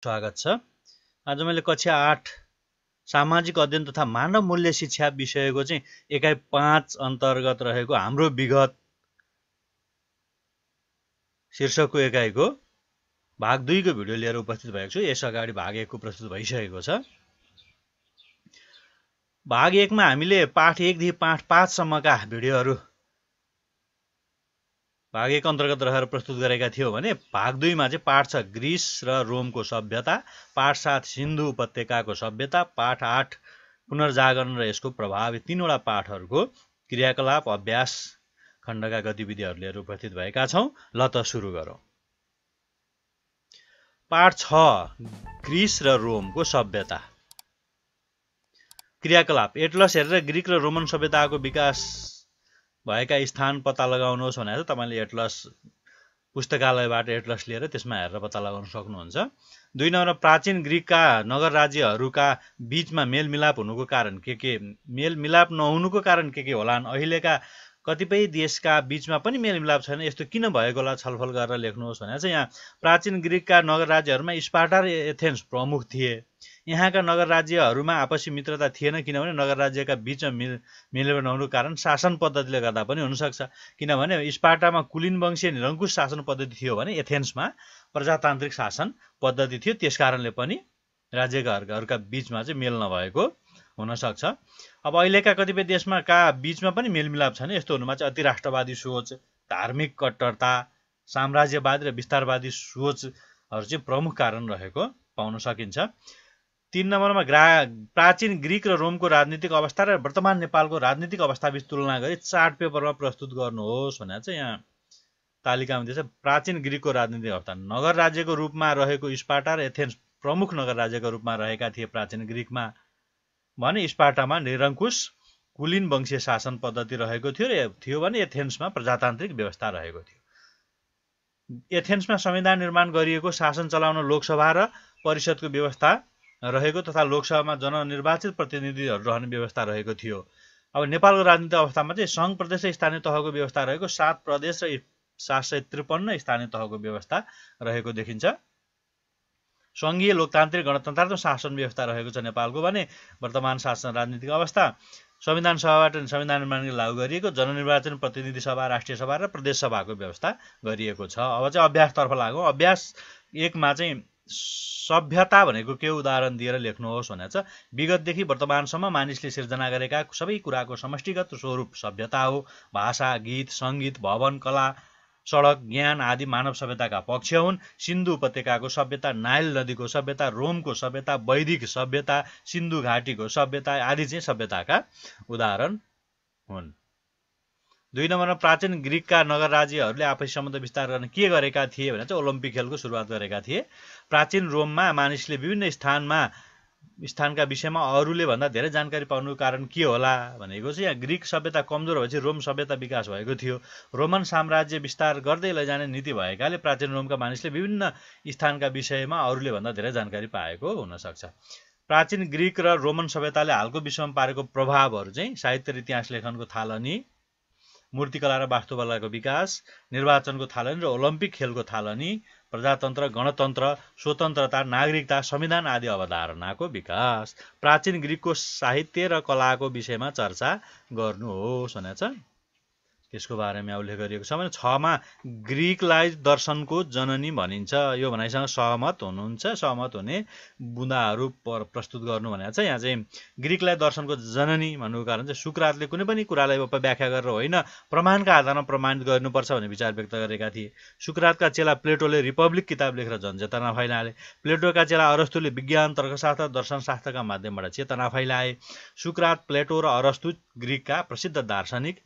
स्वागत छ। आज मैले कक्षा 8 सामाजिक अध्ययन तथा मानव मूल्य शिक्षा विषयको चाहिँ एकाइ 5 अन्तर्गत रहेको हाम्रो विगत शीर्षकको एकाइको भाग 2 को भिडियो लिएर उपस्थित भएको छु। यस अगाडि भाग 1 को प्रस्तुत भइसकेको छ। भाग 1 मा हामीले पाठ 1 देखि पाठ 5 सम्मका भिडियोहरू भाग 1 अन्तर्गत रहेर प्रस्तुत गरेका थियौं भने भाग 2 मा चाहिँ पाठ 6 ग्रीस र रोमको सभ्यता, पाठ 7 सिन्धु उपत्यकाको सभ्यता, पाठ 8 पुनर्जागरण र यसको प्रभाव, यी तीनवटा पाठहरूको क्रियाकलाप अभ्यास खण्डका गतिविधिहरू लिएर उपस्थित भएका छौं। ल त सुरु गरौं। पाठ 6 ग्रीस र रोमको सभ्यता। क्रियाकलाप एटलस हेरेर ग्रीक र रोमन सभ्यताको विकास भएका स्थान पत्ता लगाउनुहोस् भनेर तपाईले एटलस पुस्तकालयबाट एटलस लिएर त्यसमा हेरेर पत्ता लगाउन सक्नुहुन्छ। 2 नम्बर प्राचीन ग्रीकका नगर राज्यहरूका बीचमा मेलमिलाप हुनुको कारण के मेलमिलाप नहुनुको कारण के होलान्, अहिलेका कतिपय देशका बीचमा पनि मेलमिलाप छैन, यस्तो किन भएको होला छलफल गरेर लेख्नुहोस् भनेर चाहिँ यहाँ प्राचीन ग्रीकका नगर राज्यहरूमा स्पार्टा र एथेन्स प्रमुख थिए। यहाँका नगर राज्यहरूमा आपसी मित्रता थिएन, किनभने नगर राज्यका बीचमा मेलमिलाप नहुनुको कारण शासन पद्धतिले गर्दा पनि हुन सक्छ। किनभने स्पार्टामा कुलीन वंशीय निरङ्कुश शासन पद्धति थियो भने एथेन्समा प्रजातान्त्रिक शासन पद्धति थियो, त्यसकारणले पनि राज्यहरूका बीचमा चाहिँ मेल नभएको हुन सक्छ। अब अहिलेका कतिपय देशमा का बीचमा पनि मेलमिलाप छैन, यस्तो हुनुमा चाहिँ अति राष्ट्रवादी सोच, धार्मिक कट्टरता, साम्राज्यवादी र विस्तारवादी सोचहरू चाहिँ प्रमुख कारण रहेको पाउन सकिन्छ। 3 नम्बरमा प्राचीन ग्रीक र रोमको राजनीतिक अवस्था र वर्तमान नेपालको राजनीतिक अवस्थाबीच तुलना गरी चार्ट पेपरमा प्रस्तुत गर्नुहोस् भनेर चाहिँ यहाँ तालिकामा दिएछ। प्राचीन ग्रीकको राजनीतिक अवस्था नगर राज्यको रूपमा रहेको स्पार्टा र एथेन्स प्रमुख नगर राज्यको रूपमा रहेका थिए प्राचीन ग्रीकमा भने स्पार्टामा निरङ्कुश कुलीन वंशीय शासन पद्धति रहेको थियो भने एथेन्समा प्रजातान्त्रिक व्यवस्था रहेको थियो। एथेन्समा संविधान निर्माण गरिएको शासन चलाउन लोकसभा र परिषदको व्यवस्था रहेको तथा लोकसभामा जननिर्वाचित प्रतिनिधिहरू रहने व्यवस्था रहेको थियो। अब नेपालको राजनीतिक अवस्थामा चाहिँ संघ प्रदेश र स्थानीय तहको व्यवस्था रहेको, 7 प्रदेश र 753 स्थानीय तहको व्यवस्था रहेको देखिन्छ। संघीय लोकतान्त्रिक गणतन्त्रात्मक शासन व्यवस्था रहेको छ नेपालको भने वर्तमान शासन राजनीतिक अवस्था संविधान सभाबाट संविधान निर्माण लागू गरिएको, जननिर्वाचन प्रतिनिधि सभा, राष्ट्रिय सभा र प्रदेश सभाको व्यवस्था गरिएको छ। अब चाहिँ अभ्यासतर्फ लागौँ। अभ्यास 1 मा चाहिँ सभ्यता भनेको के उदाहरण दिएर लेख्नुहोस् भनेको छ। विगतदेखि वर्तमानसम्म मानिसले सिर्जना गरेका सबै कुराको समष्टिगत स्वरूप सभ्यता हो। भाषा, गीत, सङ्गीत, भवन, कला, सडक, ज्ञान आदि मानव सभ्यताका पक्ष हुन्। सिन्धु उपत्यकाको सभ्यता, नाइल नदीको सभ्यता, रोमको सभ्यता, वैदिक सभ्यता, सिन्धु घाटीको सभ्यता आदि चाहिँ सभ्यताका उदाहरण हुन्। 2 नम्बरमा प्राचीन ग्रीकका नगर राज्यहरूले आपसी सम्बन्ध विस्तार गर्न के गरेका थिए भने चाहिँ ओलम्पिक खेलको सुरुवात गरेका थिए। प्राचीन रोममा मानिसले विभिन्न स्थानका विषयमा अरूले भन्दा धेरै जानकारी पाउनुको कारण के होला भनेको चाहिँ यहाँ ग्रीक सभ्यता कमजोर भएपछि रोम सभ्यता विकास भएको थियो। रोमन साम्राज्य विस्तार गर्दै लैजाने नीति भएकाले प्राचीन रोमका मानिसले विभिन्न स्थानका विषयमा अरूले भन्दा धेरै जानकारी पाएको हुन सक्छ। प्राचीन ग्रीक र रोमन सभ्यताले हालको विश्वमा पारेको प्रभावहरू चाहिँ साहित्य र इतिहास लेखनको थालनी, मूर्तिकला र वास्तुकलाको विकास, निर्वाचनको थालनी र ओलम्पिक खेलको थालनी, प्रजातन्त्र, गणतन्त्र, स्वतन्त्रता, नागरिकता, संविधान आदि अवधारणाको विकास। प्राचीन ग्रीकको साहित्य र कलाको विषयमा चर्चा गर्नुहोस् भनेको छ। त्यसको बारेमा उल्लेख गरिएको छ भने 6 मा ग्रीकलाई दर्शनको जननी भनिन्छ। यो भनाइसँग सहमत हुनुहुन्छ? सहमत हुने बुँदाहरू प्रस्तुत गर्नु भनेको छ। यहाँ चाहिँ ग्रीकलाई दर्शनको जननी भन्नुको कारण चाहिँ सुकरातले कुनै पनि कुरालाई व्याख्या गरेर होइन, प्रमाणका आधारमा प्रमाणित गर्नुपर्छ भन्ने विचार व्यक्त गरेका थिए। सुकरातका चेला प्लेटोले रिपब्लिक किताब लेखेर जनचेतना फैलाए। प्लेटोका चेला अरस्तुले विज्ञान, तर्कशास्त्र, दर्शनशास्त्रका माध्यमबाट चेतना फैलाए। सुकरात, प्लेटो र अरस्तु ग्रीकका प्रसिद्ध दार्शनिक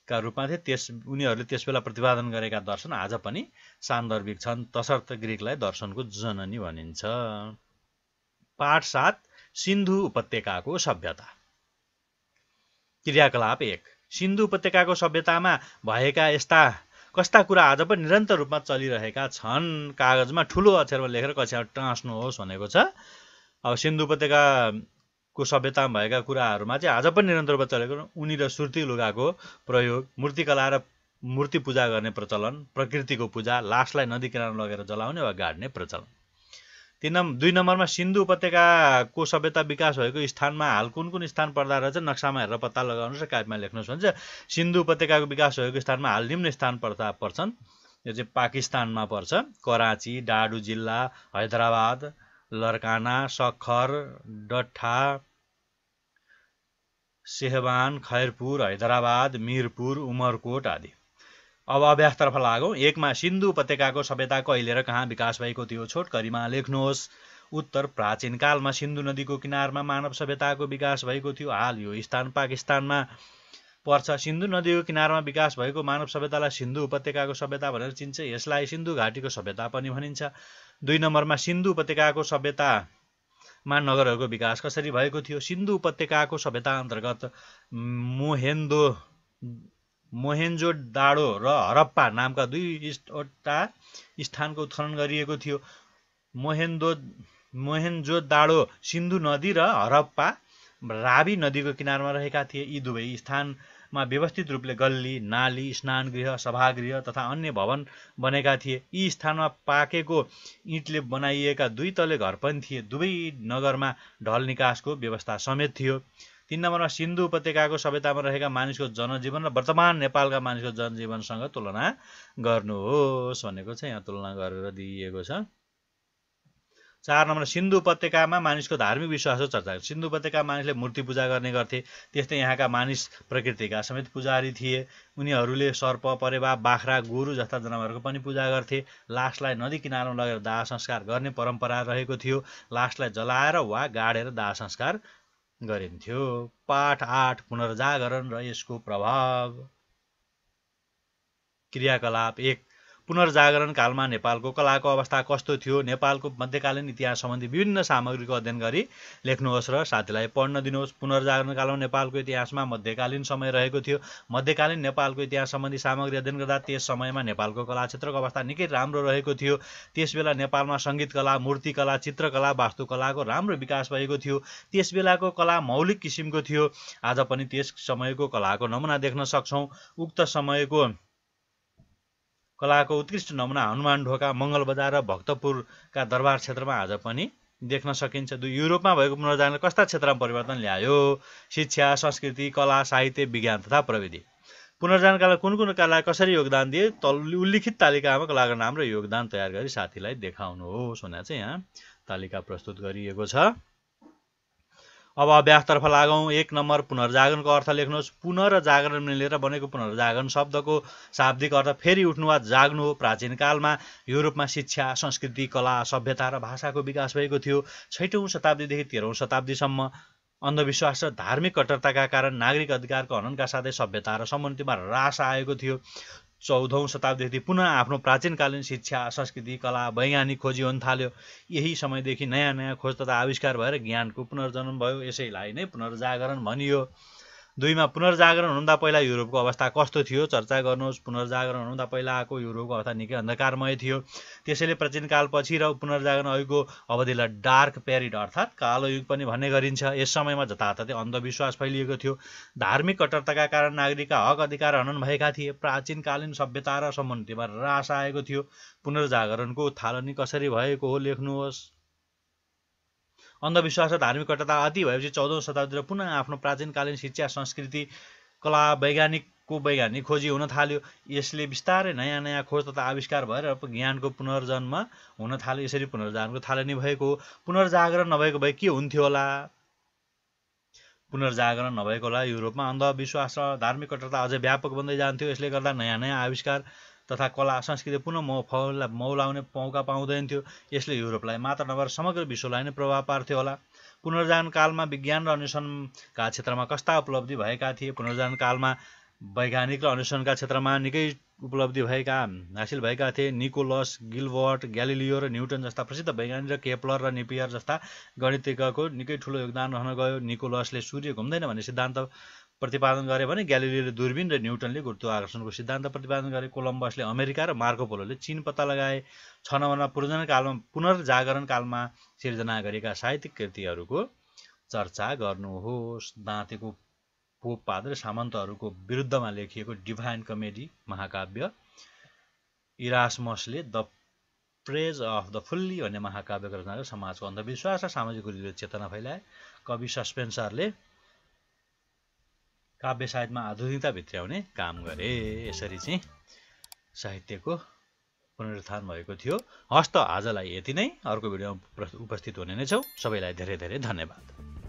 का रूपमा थिए। उनीहरूले त्यसबेला प्रतिपादन गरेका दर्शन आज पनि सान्दर्भिक छन्, तसर्थ ग्रीकलाई दर्शनको जननी भनिन्छ। पाठ 7 सिन्धु उपत्यकाको सभ्यता। क्रियाकलाप 1 सिन्धु उपत्यकाको सभ्यतामा भएका कस्ता कुरा आज पनि निरन्तर रूपमा चलिरहेका छन्, कागजमा ठुलो अक्षरमा लेखेर कक्षामा टाँस्नुहोस् भनेको छ। अब सिन्धु उपत्यकाको सभ्यतामा भएका कुराहरूमा चाहिँ आज पनि निरन्तर रूपमा चलेको उनी र सुर्ती लुगाको प्रयोग, मूर्तिकला र मूर्ति पूजा गर्ने प्रचलन, प्रकृतिको पूजा, लासलाई नदी किनारमा लगेर जलाउने वा गाड्ने प्रचलन। 2 नम्बरमा सिन्धु उपत्यकाको सभ्यता विकास भएको स्थानमा हाल कुन स्थान पर्दा रहेछ नक्सामा हेरेर पत्ता लगाउनुहोस् र कापीमा लेख्नुहोस् भन्छ। सिन्धु उपत्यकाको विकास भएको स्थानमा हाल निम्न स्थान पर्छन्। यो चाहिँ पाकिस्तानमा पर्छ। कराची, डाडु जिल्ला, हैदराबाद, लरकाना, सक्खर, डट्ठा, सेहबान, खैरपुर, हैदराबाद, मिरपुर, उमरकोट आदि। अब अभ्यासतर्फ लागौँ। 1 मा सिन्धु उपत्यकाको सभ्यता कहिले र कहाँ विकास भएको थियो? छोटकरीमा लेख्नुहोस्। उत्तर, प्राचीन कालमा सिन्धु नदीको किनारमा मानव सभ्यताको विकास भएको थियो। हाल यो स्थान पाकिस्तानमा पर्छ। सिन्धु नदीको किनारमा विकास भएको मानव सभ्यतालाई सिन्धु उपत्यकाको सभ्यता भनेर चिन्छ। यसलाई सिन्धु घाटीको सभ्यता पनि भनिन्छ। 2 नम्बरमा सिन्धु उपत्यकाको सभ्यतामा नगरहरूको विकास कसरी भएको थियो? सिन्धु उपत्यकाको सभ्यता अन्तर्गत मोहेन्जोदाडो र हरप्पा नामका 2वटा स्थानको उत्खनन गरिएको थियो। मोहेन्जोदाडो सिन्धु नदी र हरप्पा रावी नदीको किनारमा रहेका थिए। यी दुवै स्थानमा व्यवस्थित रूपले गल्ली, नाली, स्नानगृह, सभागृह तथा अन्य भवन बनेका थिए। यी स्थानमा पाकेको इँटले बनाइएका 2 तले घर पनि थिए। दुवै नगरमा ढल निकासको व्यवस्था समेत थियो। 3 नम्बरमा सिन्धु उपत्यकाको सभ्यतामा रहेका मानिसको जनजीवन र वर्तमान नेपालका मानिसको जनजीवनसँग तुलना गर्नुहोस् भनेको छ। यहाँ तुलना गरेर दिइएको छ। 4 नम्बर सिन्धु उपत्यकामा मानिसको धार्मिक विश्वासको चर्चा। सिन्धु उपत्यका मानिसले मूर्ति पूजा गर्ने गर्थे। त्यस्तै यहाँका मानिस प्रकृतिका समेत पुजारी थिए। उनीहरूले सर्प, परेवा, बाख्रा, गोरु जस्ता जनावरको पनि पूजा गर्थे। लासलाई नदी किनारमा लगेर दाह संस्कार गर्ने परम्परा रहेको थियो। लासलाई जलाएर वा गाडेर दाह संस्कार गरिन्थ्यो। पाठ 8 पुनर्जागरण र यसको प्रभाव। क्रियाकलाप 1 पुनर्जागरण कालमा नेपालको कलाको अवस्था कस्तो थियो? नेपालको मध्यकालीन इतिहास सम्बन्धी विभिन्न सामग्रीको अध्ययन गरी लेख्नुहोस् र साथीलाई पढ्न दिनुहोस्। पुनर्जागरण कालमा नेपालको इतिहासमा मध्यकालीन समय रहेको थियो। मध्यकालीन नेपालको इतिहास सम्बन्धी सामग्री अध्ययन गर्दा त्यस समयमा नेपालको कला क्षेत्रको अवस्था निकै राम्रो रहेको थियो। त्यसबेला नेपालमा सङ्गीतकला, मूर्तिकला, चित्रकला, वास्तुकलाको राम्रो विकास भएको थियो। त्यसबेलाको कला मौलिक किसिमको थियो। आज पनि त्यस समयको कलाको नमुना देख्न सक्छौँ। उक्त समयको कलाको उत्कृष्ट नमुना हनुमान ढोका, मङ्गलबजार र भक्तपुरका दरबार क्षेत्रमा आज पनि देख्न सकिन्छ। युरोपमा भएको पुनर्जागरणले कस्ता क्षेत्रमा परिवर्तन ल्यायो? शिक्षा, संस्कृति, कला, साहित्य, विज्ञान तथा प्रविधि। पुनर्जागरणकालमा कुन कलालाई कसरी योगदान दिए? उल्लिखित तालिकामा कलाको नाम र योगदान तयार गरी साथीलाई देखाउनुहोस् भनेर चाहिँ यहाँ तालिका प्रस्तुत गरिएको छ। अब अभ्यासतर्फ लागौँ। 1 नम्बर पुनर्जागरणको अर्थ लेख्नुहोस्। पुनः र जागरण मिलेर बनेको पुनर्जागरण शब्दको शाब्दिक अर्थ फेरि उठ्नु वा जाग्नु हो। प्राचीन कालमा युरोपमा शिक्षा, संस्कृति, कला, सभ्यता र भाषाको विकास भएको थियो। 6औं शताब्दीदेखि 13औं शताब्दीसम्म अन्धविश्वास र धार्मिक कट्टरताका कारण नागरिक अधिकारको हननका साथै सभ्यता र समुन्नतिमा ह्रास आएको थियो। 14औं शताब्दीदेखि पुनः आफ्नो प्राचीनकालीन शिक्षा, संस्कृति, कला, वैज्ञानिक खोजी हुन थाल्यो। यही समयदेखि नयाँ खोज तथा आविष्कार भएर ज्ञानको पुनर्जन्म भयो। यसैलाई नै पुनर्जागरण भनियो। 2 मा पुनर्जागरण हुनुभन्दा पहिला युरोपको अवस्था कस्तो थियो? चर्चा गर्नुहोस्। पुनर्जागरण हुनुभन्दा पहिलाको युरोपको अवस्था निकै अन्धकारमय थियो। त्यसैले प्राचीनकालपछि र पुनर्जागरण अघिको अवधिलाई डार्क पेरियड अर्थात् कालो युग पनि भन्ने गरिन्छ। यस समयमा जताततै अन्धविश्वास फैलिएको थियो। धार्मिक कट्टरताका कारण नागरिकका हक अधिकार हनन भएका थिए। प्राचीनकालीन सभ्यता र समुन्नतिमा ह्रास आएको थियो। पुनर्जागरणको थालनी कसरी भएको हो? लेख्नुहोस्। अन्धविश्वास र धार्मिक कट्टरता अति भएपछि 14औं शताब्दीतिर पुनः आफ्नो प्राचीनकालीन शिक्षा, संस्कृति, कला, वैज्ञानिक खोजी हुन थाल्यो। यसले बिस्तारै नयाँ खोज तथा आविष्कार भएर ज्ञानको पुनर्जन्म हुन थाल्यो। यसरी पुनर्जागरणको थालनी भएको हो। पुनर्जागरण नभएको भए के हुन्थ्यो होला? पुनर्जागरण नभएको होला युरोपमा अन्धविश्वास र धार्मिक कट्टरता अझै व्यापक बन्दै जान्थ्यो। यसले गर्दा नयाँ आविष्कार तथा कला, संस्कृति पुनः मौलाउने मौका पाउँदैन थियो। यसले युरोपलाई मात्र नभएर समग्र विश्वलाई नै प्रभाव पार्थ्यो होला। पुनर्जागरण कालमा विज्ञान र अन्वेषणका क्षेत्रमा कस्ता उपलब्धि भएका थिए? पुनर्जागरण कालमा वैज्ञानिक र अन्वेषणका क्षेत्रमा निकै उपलब्धि हासिल भएका थिए। निकोलस, गिल्बर्ट, ग्यालिलियो र न्युटन जस्ता प्रसिद्ध वैज्ञानिक र केप्लर र नेपियर जस्ता गणितज्ञको निकै ठुलो योगदान रहन गयो। निकोलसले सूर्य घुम्दैन भन्ने सिद्धान्त प्रतिपादन गरे भने ग्यालिलियोले दूरबीन र न्युटनले गुरुत्वाकर्षणको सिद्धान्त प्रतिपादन गरे। कोलम्बसले अमेरिका र मार्को पोलोले चीन पत्ता लगाए। 6 नम्बरमा पुनर्जागरण कालमा सिर्जना गरेका साहित्यिक कृतिहरूको चर्चा गर्नुहोस्। दाँतेको पोपपाद र सामन्तहरूको विरुद्धमा लेखिएको डिभाइन कमेडी महाकाव्य, इरासमसले the praise of the folly भन्ने महाकाव्यको रचनाले समाजको अन्धविश्वास र सामाजिक कुरीतिको चेतना फैलाए। कवि सस्पेन्सरले काव्य साहित्यमा आधुनिकता भित्र्याउने काम गरे। यसरी चाहिँ साहित्यको पुनरुत्थान भएको थियो। हस्त आजलाई यति नै। अर्को भिडियोमा उपस्थित हुने नै छौँ। सबैलाई धेरै धेरै धन्यवाद।